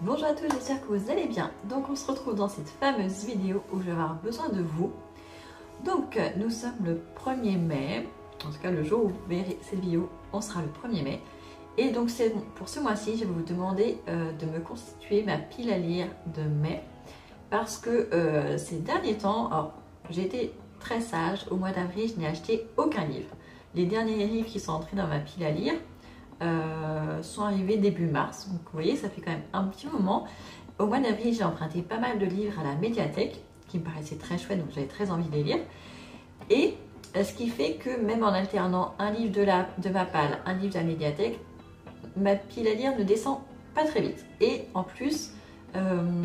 Bonjour à tous, j'espère que vous allez bien. Donc on se retrouve dans cette fameuse vidéo où je vais avoir besoin de vous. Donc nous sommes le 1er mai, en tout cas le jour où vous verrez cette vidéo, on sera le 1er mai. Et donc pour ce mois-ci, je vais vous demander de me constituer ma pile à lire de mai. Parce que ces derniers temps, j'ai été très sage, au mois d'avril je n'ai acheté aucun livre. Les derniers livres qui sont entrés dans ma pile à lire, sont arrivés début mars, donc vous voyez ça fait quand même un petit moment. Au mois d'avril j'ai emprunté pas mal de livres à la médiathèque qui me paraissaient très chouettes, donc j'avais très envie de les lire, et ce qui fait que même en alternant un livre de ma palle, un livre de la médiathèque, ma pile à lire ne descend pas très vite, et en plus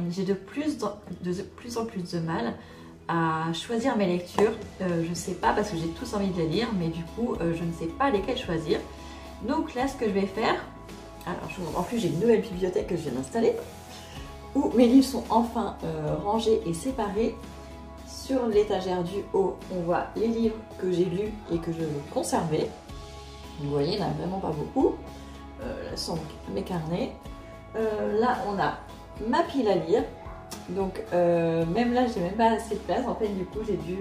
j'ai de plus en plus de mal à choisir mes lectures. Je sais pas, parce que j'ai tous envie de les lire, mais du coup je ne sais pas lesquelles choisir. Donc là, ce que je vais faire, en plus j'ai une nouvelle bibliothèque que je viens d'installer, où mes livres sont enfin rangés et séparés. Sur l'étagère du haut, on voit les livres que j'ai lus et que je veux conserver. Vous voyez, il n'y en a vraiment pas beaucoup. Là sont mes carnets. Là, on a ma pile à lire. Donc même là, j'ai même pas assez de place. En fait, du coup, j'ai dû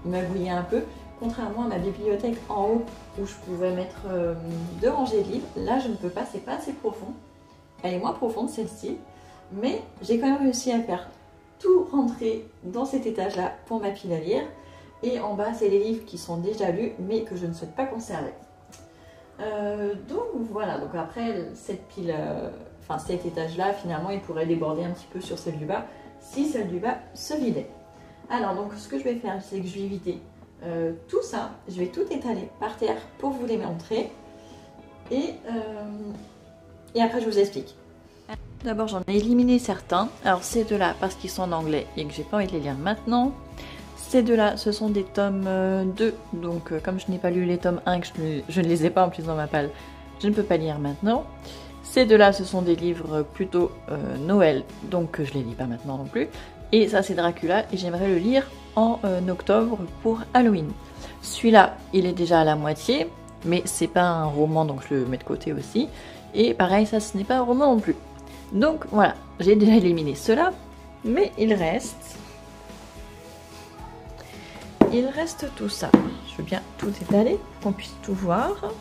m'agouiller un peu. Contrairement à ma bibliothèque en haut où je pouvais mettre 2 rangées de livres, là je ne peux pas, c'est pas assez profond. Elle est moins profonde celle-ci, mais j'ai quand même réussi à faire tout rentrer dans cet étage-là pour ma pile à lire. Et en bas, c'est les livres qui sont déjà lus mais que je ne souhaite pas conserver. Donc voilà, donc après cette pile, cet étage-là, finalement il pourrait déborder un petit peu sur celle du bas si celle du bas se vidait. Alors donc ce que je vais faire, c'est que je vais éviter tout ça, je vais tout étaler par terre pour vous les montrer et après je vous explique. D'abord j'en ai éliminé certains, alors ces deux-là parce qu'ils sont en anglais et que j'ai pas envie de les lire maintenant. Ces deux-là ce sont des tomes 2, donc comme je n'ai pas lu les tomes 1 que je ne les ai pas en plus dans ma palle, je ne peux pas lire maintenant. Ces deux-là ce sont des livres plutôt Noël, donc je les lis pas maintenant non plus. Et ça c'est Dracula et j'aimerais le lire en octobre pour Halloween. Celui-là il est déjà à la moitié, mais c'est pas un roman donc je le mets de côté aussi. Et pareil, ça ce n'est pas un roman non plus. Donc voilà, j'ai déjà éliminé ceux-là, mais il reste tout ça. Je veux bien tout étaler pour qu'on puisse tout voir.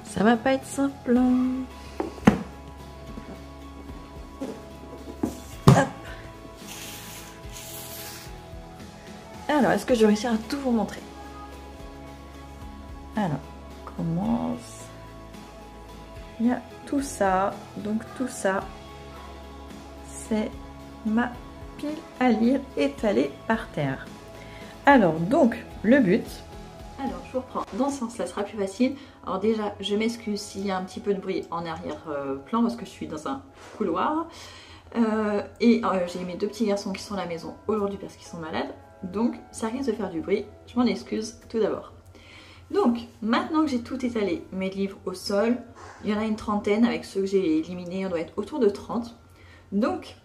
Ça va pas être simple. Alors, est-ce que je vais réussir à tout vous montrer? Alors, on commence. Il y a tout ça. Donc tout ça, c'est ma pile à lire étalée par terre. Alors, donc, le but... Alors, je vous reprends dans ce sens-là, ce sera plus facile. Alors déjà, je m'excuse s'il y a un petit peu de bruit en arrière-plan parce que je suis dans un couloir. J'ai mes 2 petits garçons qui sont à la maison aujourd'hui parce qu'ils sont malades. Donc ça risque de faire du bruit, je m'en excuse tout d'abord. Donc maintenant que j'ai tout étalé, mes livres au sol, il y en a une trentaine avec ceux que j'ai éliminés, on doit être autour de 30. Donc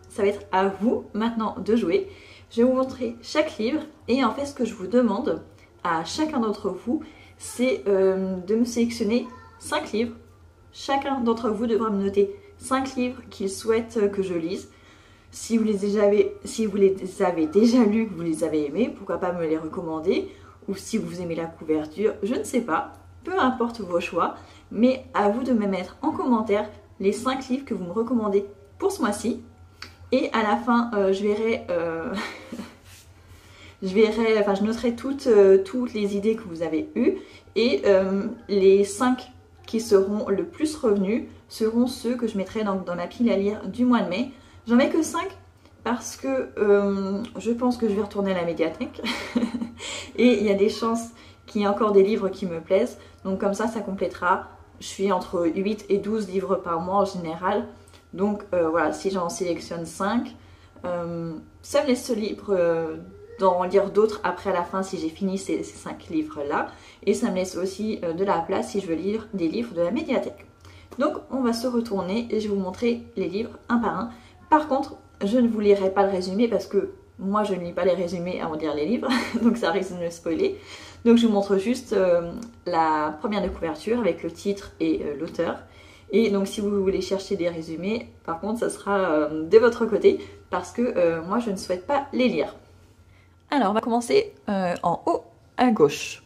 ça va être à vous maintenant de jouer. Je vais vous montrer chaque livre et en fait ce que je vous demande à chacun d'entre vous, c'est de me sélectionner 5 livres. Chacun d'entre vous devra me noter 5 livres qu'il souhaite que je lise. Si vous les avez déjà lus, que vous les avez aimés, pourquoi pas me les recommander. Ou si vous aimez la couverture, je ne sais pas. Peu importe vos choix. Mais à vous de me mettre en commentaire les 5 livres que vous me recommandez pour ce mois-ci. Et à la fin, je noterai toutes les idées que vous avez eues. Et les 5 qui seront le plus revenus seront ceux que je mettrai dans ma pile à lire du mois de mai. J'en mets que 5 parce que je pense que je vais retourner à la médiathèque et il y a des chances qu'il y ait encore des livres qui me plaisent. Donc comme ça complétera. Je suis entre 8 et 12 livres par mois en général. Donc voilà, si j'en sélectionne 5, ça me laisse libre d'en lire d'autres après à la fin si j'ai fini ces 5 livres-là. Et ça me laisse aussi de la place si je veux lire des livres de la médiathèque. Donc on va se retourner et je vais vous montrer les livres un par un. Par contre, je ne vous lirai pas le résumé parce que moi je ne lis pas les résumés avant de lire les livres, donc ça risque de me spoiler. Donc je vous montre juste la première de couverture avec le titre et l'auteur. Et donc si vous voulez chercher des résumés, par contre ça sera de votre côté parce que moi je ne souhaite pas les lire. Alors on va commencer en haut à gauche.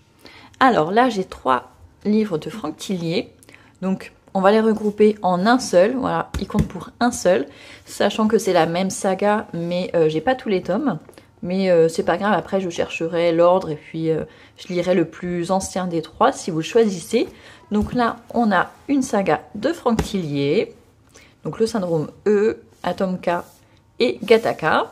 Alors là j'ai 3 livres de Franck Tillier, donc on va les regrouper en un seul, voilà, ils comptent pour un seul, sachant que c'est la même saga, mais j'ai pas tous les tomes, mais c'est pas grave, après je chercherai l'ordre et puis je lirai le plus ancien des 3 si vous le choisissez. Donc là on a une saga de Franck Tillier, donc le syndrome E, Atom K et Gattaca.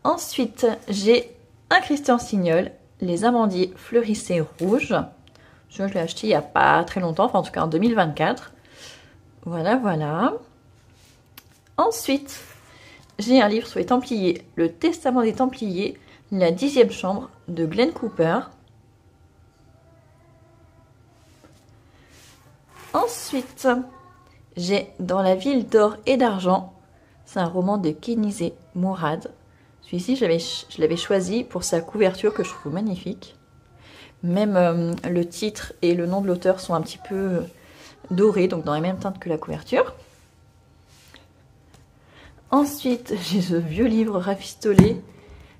Ensuite j'ai un Christian Signol, Les amandiers fleurissés rouges. Je l'ai acheté il n'y a pas très longtemps, enfin en tout cas en 2024. Voilà, voilà. Ensuite, j'ai un livre sur les Templiers, Le Testament des Templiers, la 10e chambre de Glenn Cooper. Ensuite, j'ai Dans la ville d'or et d'argent. C'est un roman de Kenizé Mourad. Celui-ci, je l'avais choisi pour sa couverture que je trouve magnifique. Même le titre et le nom de l'auteur sont un petit peu dorés, donc dans les mêmes teintes que la couverture. Ensuite, j'ai ce vieux livre rafistolé,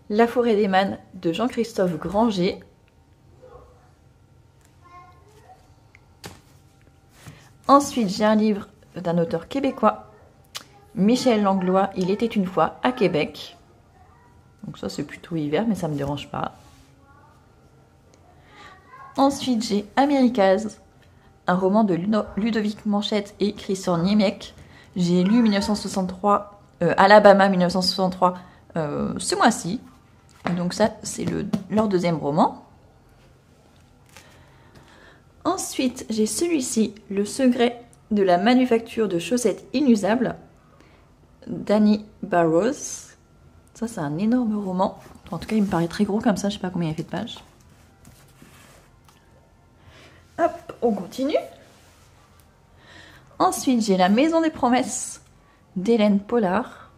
La forêt des mânes de Jean-Christophe Granger. Ensuite, j'ai un livre d'un auteur québécois, Michel Langlois, Il était une fois à Québec. Donc ça, c'est plutôt hiver, mais ça ne me dérange pas. Ensuite, j'ai Américaz, un roman de Ludovic Manchette et Christian Niemek. J'ai lu 1963, Alabama 1963 ce mois-ci. Donc ça, c'est leur 2e roman. Ensuite, j'ai celui-ci, Le secret de la manufacture de chaussettes inusables, Danny Barrows. Ça, c'est un énorme roman. En tout cas, il me paraît très gros comme ça. Je ne sais pas combien il fait de pages. Hop, on continue. Ensuite, j'ai La Maison des Promesses d'Hélène Pollard.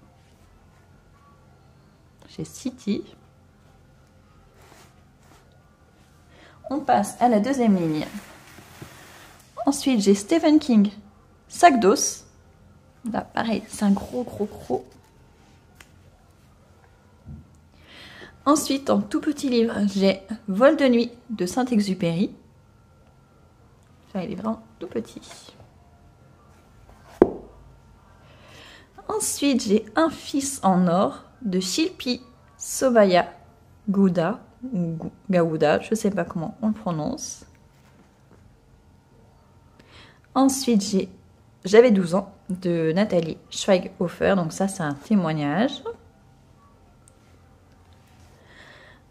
Chez City. On passe à la 2e ligne. Ensuite, j'ai Stephen King, Sac d'os. Là, pareil, c'est un gros. Ensuite, en tout petit livre, j'ai Vol de nuit de Saint-Exupéry. Il est vraiment tout petit. Ensuite, j'ai Un fils en or de Shilpi Sobaya Gouda, ou Gaouda, je ne sais pas comment on le prononce. Ensuite, j'ai J'avais 12 ans de Nathalie Schweighofer, donc ça c'est un témoignage.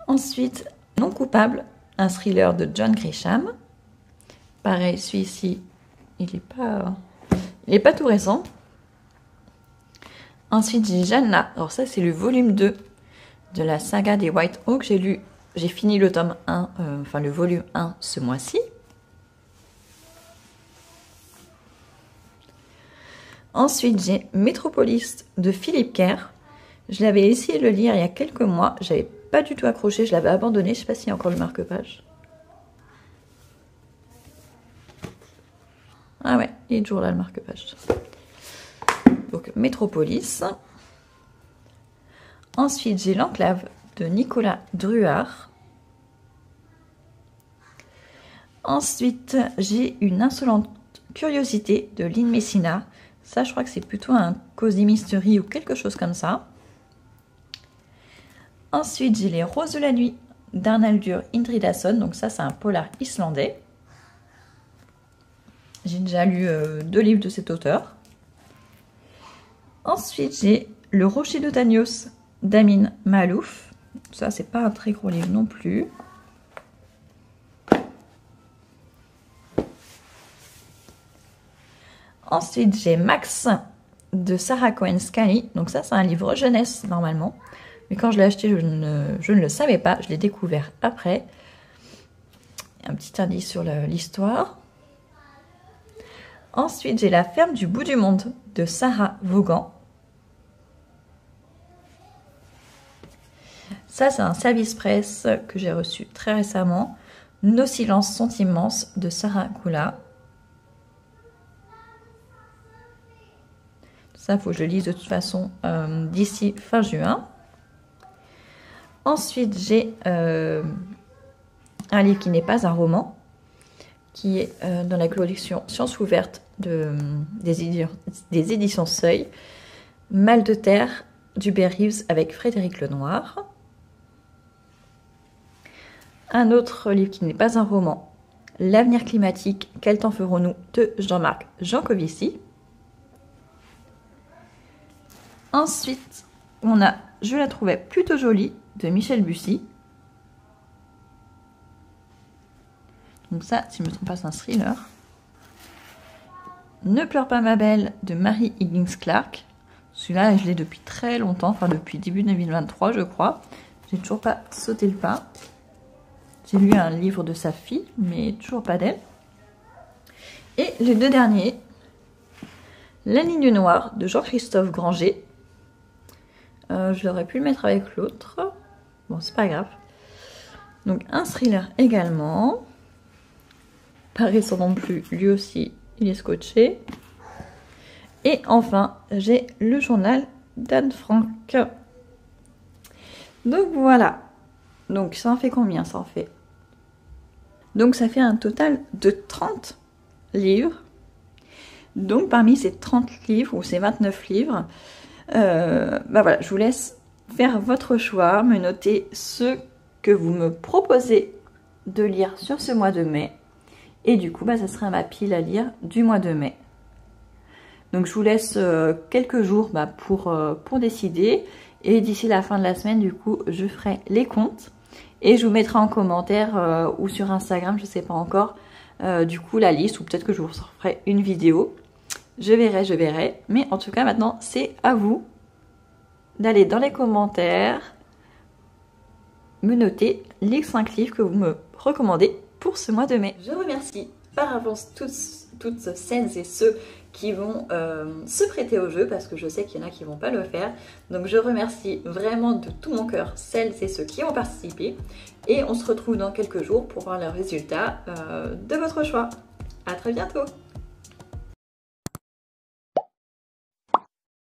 Ensuite, Non coupable, un thriller de John Grisham. Pareil, celui-ci, il n'est pas tout récent. Ensuite, j'ai Jeanna. Alors ça, c'est le volume 2 de la saga des White Oak. J'ai fini le tome 1, enfin le volume 1 ce mois-ci. Ensuite, j'ai Métropolis de Philippe Kerr. Je l'avais essayé de le lire il y a quelques mois. J'avais pas du tout accroché, je l'avais abandonné. Je ne sais pas s'il y a encore le marque-page. Ah ouais, il est toujours là le marque-page. Donc Métropolis. Ensuite, j'ai L'Enclave de Nicolas Druard. Ensuite, j'ai Une insolente curiosité de Lynn Messina. Ça, je crois que c'est plutôt un cozy mystery ou quelque chose comme ça. Ensuite, j'ai Les Roses de la nuit d'Arnaldur Indridason. Donc ça, c'est un polar islandais. J'ai déjà lu 2 livres de cet auteur. Ensuite, j'ai Le Rocher de Tanios d'Amin Maalouf. Ça, c'est pas un très gros livre non plus. Ensuite, j'ai Max de Sarah Cohen-Scully. Donc ça, c'est un livre jeunesse normalement. Mais quand je l'ai acheté, je ne le savais pas. Je l'ai découvert après. Un petit indice sur l'histoire. Ensuite, j'ai La ferme du bout du monde de Sarah Vaughan. Ça, c'est un service presse que j'ai reçu très récemment. Nos silences sont immenses de Sarah Kula. Ça, il faut que je lise de toute façon d'ici fin juin. Ensuite, j'ai un livre qui n'est pas un roman, qui est dans la collection Sciences ouvertes des éditions Seuil. Mal de terre d'Hubert Reeves avec Frédéric Lenoir. Un autre livre qui n'est pas un roman, L'avenir climatique, quel temps ferons-nous de Jean-Marc Jancovici. Ensuite, on a Je la trouvais plutôt jolie de Michel Bussy. Donc ça, si je ne me trompe pas, c'est un thriller. Ne pleure pas ma belle de Mary Higgins Clark. Celui-là, je l'ai depuis très longtemps, enfin depuis début 2023, je crois. J'ai toujours pas sauté le pas. J'ai lu un livre de sa fille, mais toujours pas d'elle. Et les deux derniers, La ligne noire de Jean-Christophe Granger. Je l'aurais pu le mettre avec l'autre. Bon, c'est pas grave. Donc un thriller également. Pas récent non plus, lui aussi, il est scotché. Et enfin, j'ai le journal d'Anne Frank. Donc voilà. Donc ça en fait combien? Ça en fait. Donc ça fait un total de 30 livres. Donc parmi ces 30 livres, ou ces 29 livres, voilà, je vous laisse faire votre choix, me noter ce que vous me proposez de lire sur ce mois de mai. Et du coup, ça sera ma pile à lire du mois de mai. Donc je vous laisse quelques jours pour décider. Et d'ici la fin de la semaine, du coup, je ferai les comptes. Et je vous mettrai en commentaire ou sur Instagram, je ne sais pas encore, du coup la liste. Ou peut-être que je vous ferai une vidéo. Je verrai. Mais en tout cas, maintenant, c'est à vous d'aller dans les commentaires, me noter les 5 livres que vous me recommandez pour ce mois de mai. Je remercie par avance toutes celles et ceux qui vont se prêter au jeu, parce que je sais qu'il y en a qui ne vont pas le faire. Donc je remercie vraiment de tout mon cœur celles et ceux qui ont participé. Et on se retrouve dans quelques jours pour voir le résultat de votre choix. À très bientôt!